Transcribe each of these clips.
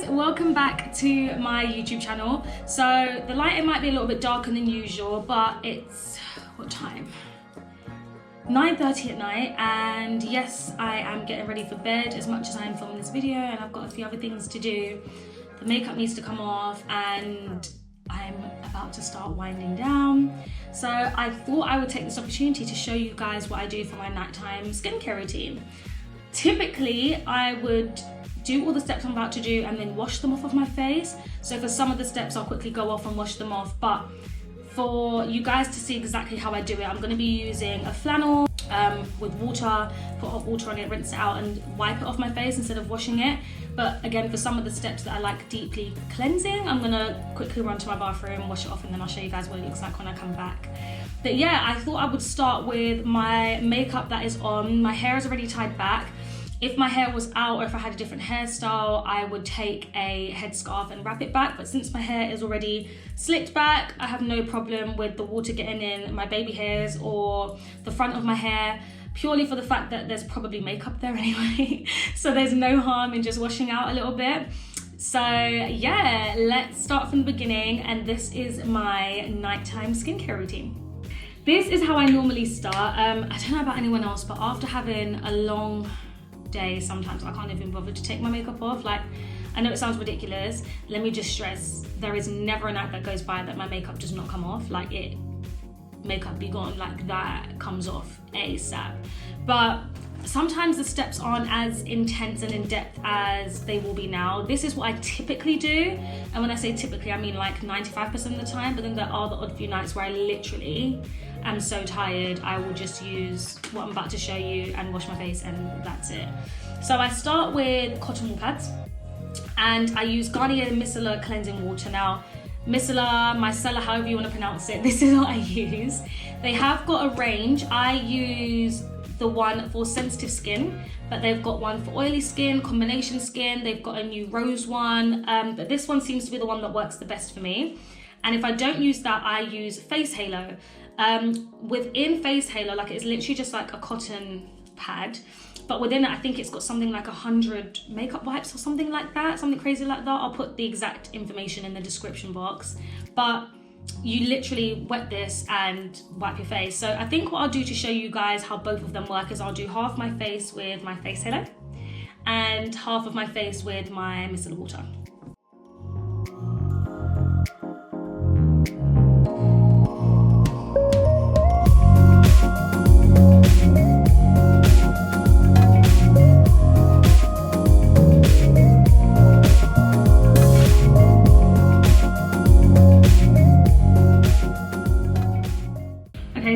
welcome back to my YouTube channel. So the lighting might be a little bit darker than usual, but it's, what time? 9:30 at night, and yes, I am getting ready for bed as much as I am filming this video, and I've got a few other things to do. The makeup needs to come off and I'm about to start winding down. So I thought I would take this opportunity to show you guys what I do for my nighttime skincare routine. Typically, I would do all the steps I'm about to do and then wash them off of my face. So for some of the steps, I'll quickly go off and wash them off. But for you guys to see exactly how I do it, I'm going to be using a flannel with water, put hot water on it, rinse it out and wipe it off my face instead of washing it. But again, for some of the steps that I like deeply cleansing, I'm going to quickly run to my bathroom, wash it off, and then I'll show you guys what it looks like when I come back. But yeah, I thought I would start with my makeup that is on. My hair is already tied back. If my hair was out or if I had a different hairstyle, I would take a headscarf and wrap it back. But since my hair is already slicked back, I have no problem with the water getting in my baby hairs or the front of my hair, purely for the fact that there's probably makeup there anyway. So there's no harm in just washing out a little bit. So yeah, let's start from the beginning. And this is my nighttime skincare routine. This is how I normally start. I don't know about anyone else, but after having a long day, sometimes I can't even bother to take my makeup off. Like, I know it sounds ridiculous. Let me just stress, there is never a night that goes by that my makeup does not come off. Like, makeup be gone, like that comes off ASAP. But sometimes the steps aren't as intense and in depth as they will be now. This is what I typically do. And when I say typically, I mean like 95% of the time, but then there are the odd few nights where I literally am so tired, I will just use what I'm about to show you and wash my face, and that's it. So I start with cotton wool pads, and I use Garnier Micellar cleansing water. Now, micellar, however you want to pronounce it, this is what I use. They have got a range. I use the one for sensitive skin, but they've got one for oily skin, combination skin. They've got a new rose one, but this one seems to be the one that works the best for me. And if I don't use that, I use Face Halo. Within Face Halo, like, it's literally just like a cotton pad, but within it, I think it's got something like 100 makeup wipes or something like that, something crazy like that. I'll put the exact information in the description box, but you literally wet this and wipe your face. So I think what I'll do to show you guys how both of them work is I'll do half my face with my Face Halo and half of my face with my micellar water.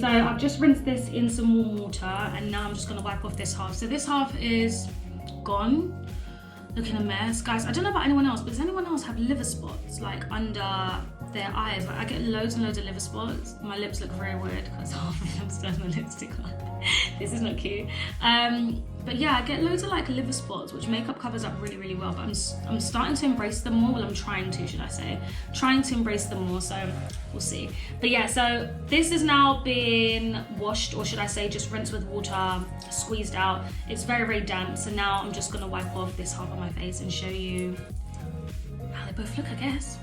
So I've just rinsed this in some warm water, and now I'm just going to wipe off this half. So this half is gone, looking a mess. Guys, I don't know about anyone else, but does anyone else have liver spots like under their eyes? Like, I get loads and loads of liver spots. My lips look very weird because half of them still have my lipstick on. This is not cute. But yeah, I get loads of like liver spots, which makeup covers up really, really well. But I'm starting to embrace them more. Well, I'm trying to, should I say. Trying to embrace them more, so we'll see. But yeah, so this has now been washed, or should I say just rinsed with water, squeezed out. It's very, very damp. So now I'm just gonna wipe off this half of my face and show you how they both look, I guess.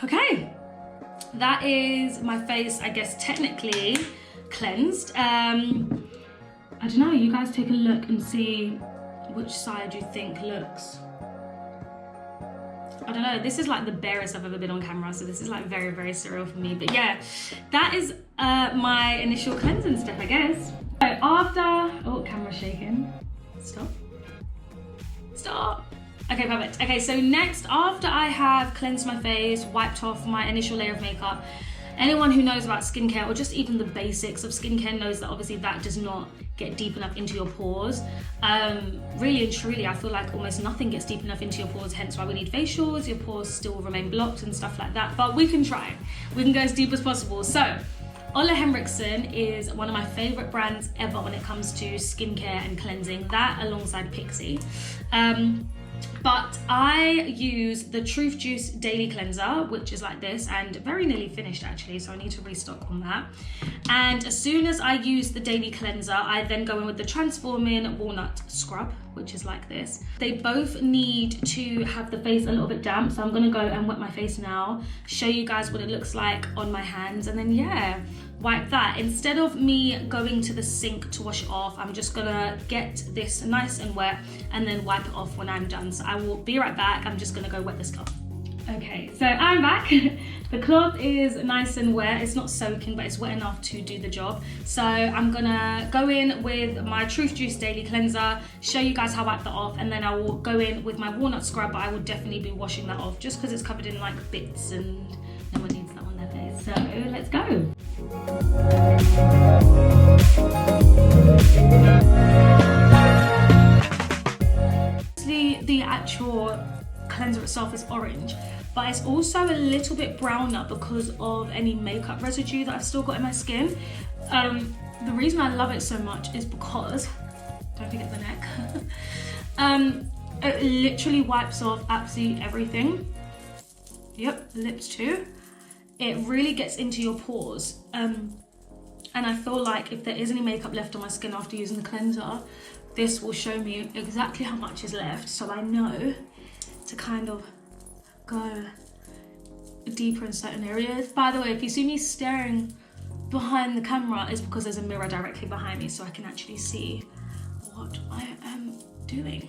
Okay, that is my face, I guess, technically cleansed. I don't know, you guys take a look and see which side you think looks. I don't know, this is like the barest I've ever been on camera, so this is like very, very surreal for me. But yeah, that is my initial cleansing step, I guess. So after, oh, camera's shaking. Stop. Okay, perfect. Okay, so next, after I have cleansed my face, wiped off my initial layer of makeup, anyone who knows about skincare, or just even the basics of skincare, knows that obviously that does not get deep enough into your pores. Really and truly, I feel like almost nothing gets deep enough into your pores, hence why we need facials. Your pores still remain blocked and stuff like that, but we can try. We can go as deep as possible. So Ole Henriksen is one of my favorite brands ever when it comes to skincare and cleansing, that alongside Pixie. But I use the Truth Juice Daily Cleanser, which is like this, and very nearly finished actually, so I need to restock on that. And as soon as I use the Daily Cleanser, I then go in with the Transforming Walnut Scrub, which is like this. They both need to have the face a little bit damp, so I'm gonna go and wet my face now, show you guys what it looks like on my hands, and then yeah, wipe that. Instead of me going to the sink to wash it off, I'm just gonna get this nice and wet and then wipe it off when I'm done. So I will be right back. I'm just gonna go wet this cloth. Okay, so I'm back. The cloth is nice and wet. It's not soaking, but it's wet enough to do the job. So I'm gonna go in with my Truth Juice Daily Cleanser, show you guys how I wipe that off, and then I will go in with my walnut scrub, but I will definitely be washing that off just because it's covered in like bits and no one needs that on their face. So let's go. The actual cleanser itself is orange, but it's also a little bit browner because of any makeup residue that I've still got in my skin. The reason I love it so much is because, don't forget the neck, it literally wipes off absolutely everything. Yep, lips too. It really gets into your pores. And I feel like if there is any makeup left on my skin after using the cleanser, this will show me exactly how much is left, so I know to kind of go deeper in certain areas. By the way, if you see me staring behind the camera, it's because there's a mirror directly behind me, so I can actually see what I am doing.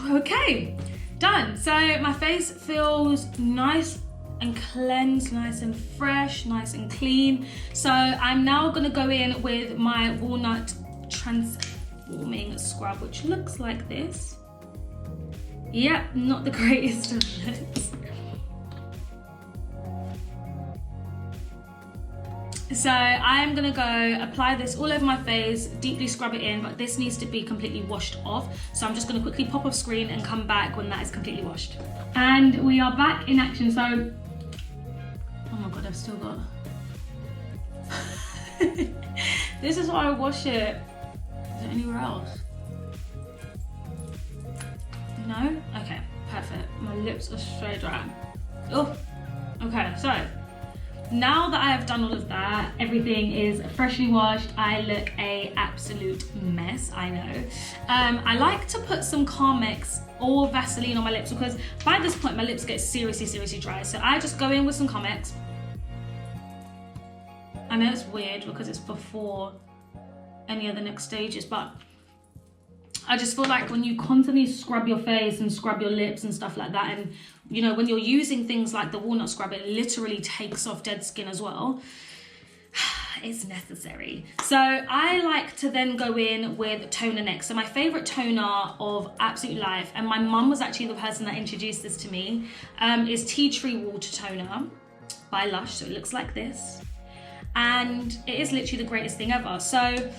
Okay, done. So my face feels nice and cleansed, nice and fresh, nice and clean. So I'm now gonna go in with my Walnut Transforming Scrub, which looks like this. Yep, not the greatest of looks. So I'm gonna go apply this all over my face, deeply scrub it in, but this needs to be completely washed off. So I'm just gonna quickly pop off screen and come back when that is completely washed. And we are back in action. So, oh my God, I've still got. This is why I wash it. Is it anywhere else? No? Okay, perfect. My lips are straight dry. Oh, okay, so. Now that I have done all of that, everything is freshly washed. I look a absolute mess, I know. I like to put some Carmex or Vaseline on my lips because by this point my lips get seriously dry. So I just go in with some Carmex. I know it's weird because it's before any of the next stages, but I just feel like when you constantly scrub your face and scrub your lips and stuff like that, and you know, when you're using things like the walnut scrub, it literally takes off dead skin as well. It's necessary. So I like to then go in with toner next. So my favorite toner of absolute life, and my mum was actually the person that introduced this to me, is Tea Tree Water Toner by Lush. So it looks like this. And it is literally the greatest thing ever. So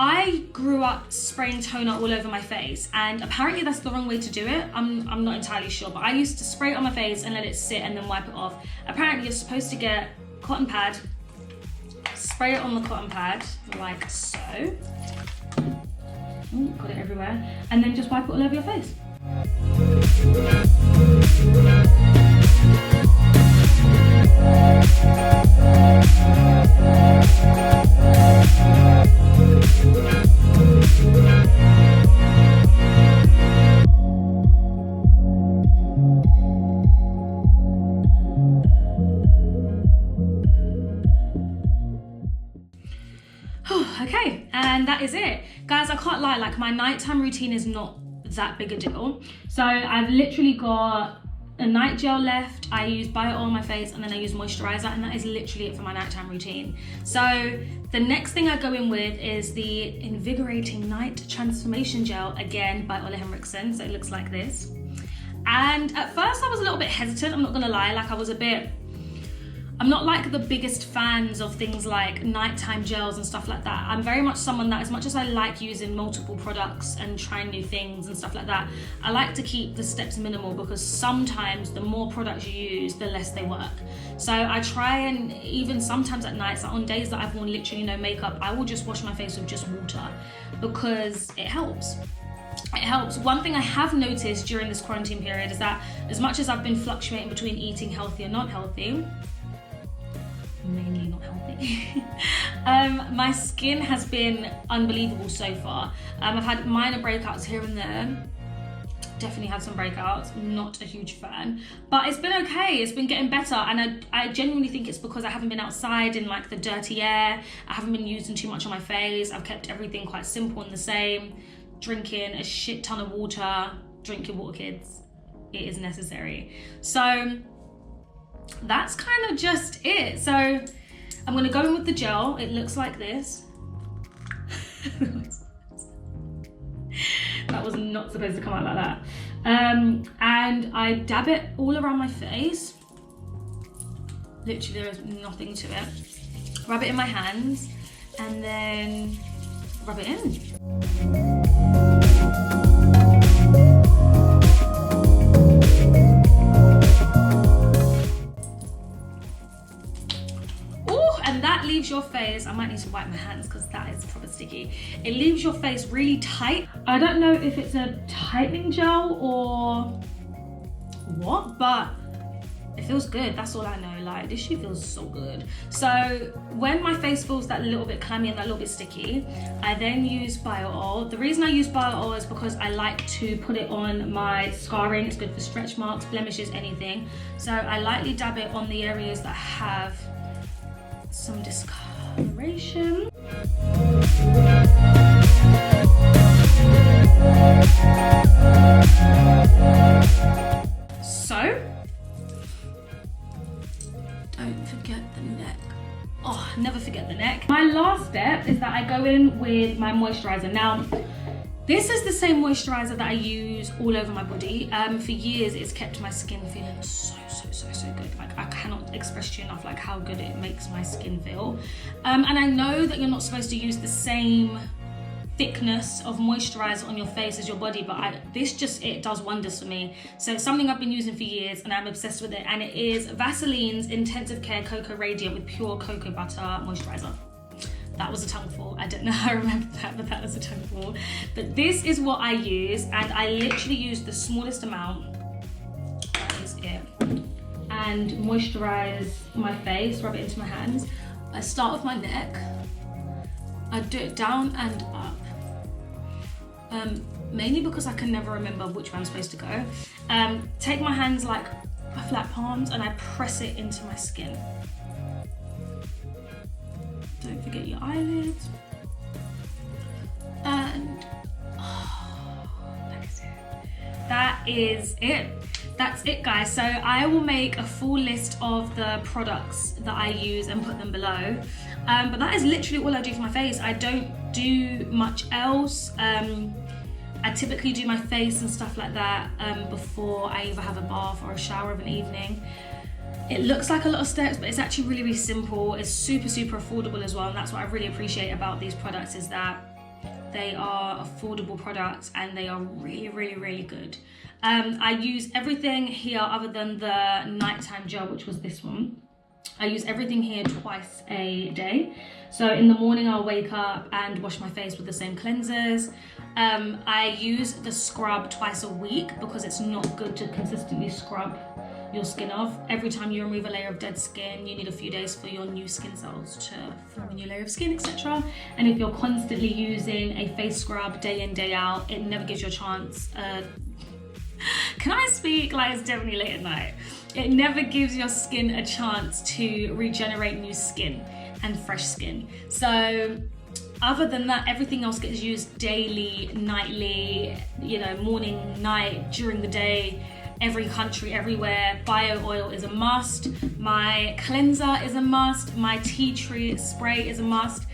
I grew up spraying toner all over my face, and apparently that's the wrong way to do it. I'm not entirely sure, but I used to spray it on my face and let it sit and then wipe it off. Apparently you're supposed to get a cotton pad, spray it on the cotton pad like so. Ooh, got it everywhere. And then just wipe it all over your face. Okay, and that is it. Guys, I can't lie, like my nighttime routine is not that big a deal. So I've literally got a night gel left, I use bio oil on my face, and then I use moisturizer, and that is literally it for my nighttime routine. So the next thing I go in with is the Invigorating Night Transformation Gel, again by Ole Henriksen. So it looks like this. And at first I was a little bit hesitant, I'm not gonna lie. Like I'm not like the biggest fans of things like nighttime gels and stuff like that. I'm very much someone that, as much as I like using multiple products and trying new things and stuff like that, I like to keep the steps minimal, because sometimes the more products you use, the less they work. So I try, and even sometimes at nights, on days that I've worn literally no makeup, I will just wash my face with just water, because it helps. It helps. One thing I have noticed during this quarantine period is that as much as I've been fluctuating between eating healthy and not healthy, mainly not healthy, my skin has been unbelievable so far. I've had minor breakouts here and there. Definitely had some breakouts, not a huge fan, but it's been okay. It's been getting better, and I genuinely think it's because I haven't been outside in like the dirty air. I haven't been using too much on my face. I've kept everything quite simple and the same. Drinking a shit ton of water. Drink your water, kids. It is necessary. So that's kind of just it. So I'm gonna go in with the gel. It looks like this. That was not supposed to come out like that. And I dab it all around my face. Literally, there is nothing to it. Rub it in my hands and then rub it in. And that leaves your face, I might need to wipe my hands because that is proper sticky. It leaves your face really tight. I don't know if it's a tightening gel or what, but it feels good. That's all I know. Like, this shit feels so good. So when my face feels that little bit clammy and that little bit sticky, I then use bio oil. The reason I use bio oil is because I like to put it on my scarring. It's good for stretch marks, blemishes, anything. So I lightly dab it on the areas that have some discoloration. So, don't forget the neck. Oh, never forget the neck. My last step is that I go in with my moisturizer. Now, this is the same moisturizer that I use all over my body. For years, it's kept my skin feeling so good. Like, I cannot express to you enough like how good it makes my skin feel. And I know that you're not supposed to use the same thickness of moisturizer on your face as your body, but it does wonders for me. So it's something I've been using for years and I'm obsessed with it, and it is Vaseline's Intensive Care Cocoa Radiant with Pure Cocoa Butter Moisturizer. That was a tongueful. I don't know how I remember that, but that was a tongueful. But this is what I use, and I literally use the smallest amount. That is it. And moisturize my face, rub it into my hands. I start with my neck. I do it down and up. Mainly because I can never remember which way I'm supposed to go. Take my hands like my flat palms and I press it into my skin. Don't forget your eyelids. And that is it. That's it, guys. So I will make a full list of the products that I use and put them below. But that is literally all I do for my face. I don't do much else. I typically do my face and stuff like that before I either have a bath or a shower of an evening. It looks like a lot of steps, but it's actually really, really simple. It's super affordable as well, and that's what I really appreciate about these products, is that they are affordable products and they are really good. I use everything here other than the nighttime gel, which was this one. I use everything here twice a day. So in the morning I'll wake up and wash my face with the same cleansers. I use the scrub twice a week because it's not good to consistently scrub your skin off. Every time you remove a layer of dead skin, you need a few days for your new skin cells to form a new layer of skin, etc. And if you're constantly using a face scrub day in, day out, it never gives you a chance. Can I speak? Like, it's definitely late at night. It never gives your skin a chance to regenerate new skin and fresh skin. So other than that, everything else gets used daily, nightly, you know, morning, night, during the day, every country, everywhere. Bio oil is a must. My cleanser is a must. My tea tree spray is a must.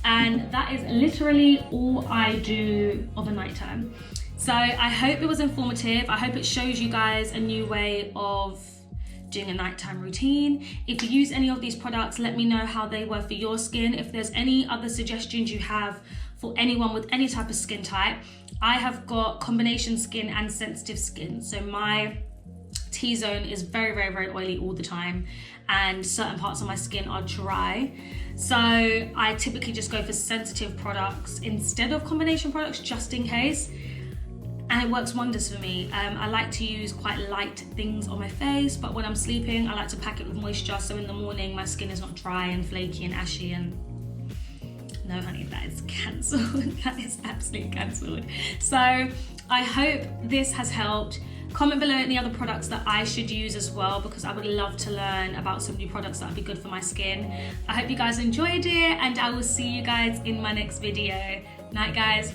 And that is literally all I do of a nighttime. So I hope it was informative. I hope it shows you guys a new way of doing a nighttime routine. If you use any of these products, let me know how they were for your skin. If there's any other suggestions you have for anyone with any type of skin type, I have got combination skin and sensitive skin. So my T-zone is very, very, very oily all the time, and certain parts of my skin are dry. So I typically just go for sensitive products instead of combination products, just in case. And it works wonders for me. I like to use quite light things on my face, but when I'm sleeping, I like to pack it with moisture, so in the morning my skin is not dry and flaky and ashy. And no honey, that is cancelled. That is absolutely cancelled. So I hope this has helped. Comment below any other products that I should use as well, because I would love to learn about some new products that would be good for my skin. I hope you guys enjoyed it, and I will see you guys in my next video. Night, guys.